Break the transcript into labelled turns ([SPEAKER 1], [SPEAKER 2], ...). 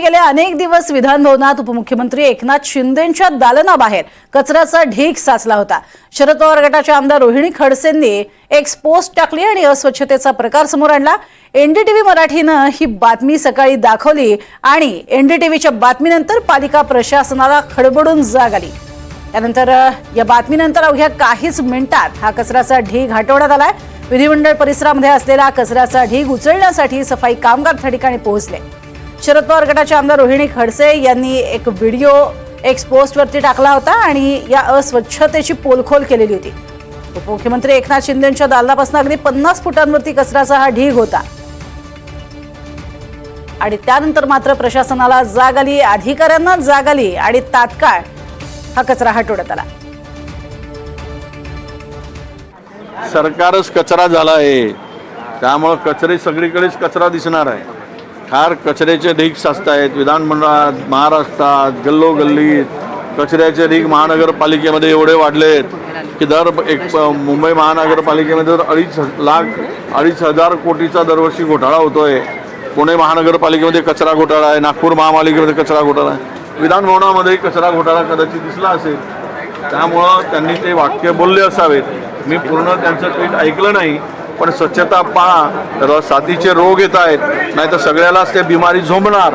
[SPEAKER 1] गेले अनेक दिवस विधान भवनात उपमुख्यमंत्री एकनाथ शिंदेंच्या दालनाबाहेर कचऱ्याचा ढीग साचला होता। शरद पवार गटाच्या आमदार रोहिणी खडसेंनी एक पोस्ट टाकली आणि अस्वच्छतेचा प्रकार समोर आणला। एनडीटीव्ही मराठीनं ही बातमी सकाळी दाखवली आणि एनडीटीव्हीच्या बातमीनंतर पालिका प्रशासनाला खडबडून जाग आली। त्यानंतर या बातमीनंतर अवघ्या काहीच मिनिटात हा कचऱ्याचा ढीग हटवण्यात आलाय। विधिमंडळ परिसरामध्ये असलेला कचऱ्याचा ढीग उचलण्यासाठी सफाई कामगार त्या ठिकाणी पोहोचले। शरद पवार गटाचे आमदार रोहिणी खडसे यांनी एक व्हिडिओ एक्स पोस्टवरती टाकला होता आणि या अस्वच्छतेची पोलखोल केलेली होती। उपमुख्यमंत्री एकनाथ शिंदेंच्या दालनापासून अगदी 50 फुटांवरती कचऱ्याचा हा ढीग होता आणि त्यानंतर मात्र प्रशासनाला जाग आली, अधिकाऱ्यांना जाग आली आणि तात्काळ हा कचरा हटवण्यात आला।
[SPEAKER 2] सरकारच कचरा झाला आहे, त्यामुळे कचरे सगळीकडेच कचरा दिसणार आहे। फार कचऱ्याचे ढीग साचत आहेत विधानमंडळात, महाराष्ट्रात, गल्लोगल्लीत कचऱ्याचे ढीग महानगरपालिकेमध्ये एवढे वाढलेत की मुंबई महानगरपालिकेमध्ये 2.5 कोटीचा दरवर्षी घोटाळा होतोय। पुणे महानगरपालिकेमध्ये कचरा घोटाळा आहे, नागपूर महापालिकेमध्ये कचरा घोटाळा आहे, विधानभवनामध्ये कचरा घोटाळा कदाचित दिसला असेल। त्यामुळं त्यांनी ते वाक्य बोलले असावेत। मी पूर्ण त्यांचं ट्वीट ऐकलं नाही, पण स्वच्छता पाळा, तर साथीचे रोग येत आहेत, नाही तर सगळ्यालाच ते बिमारी झोंबणार।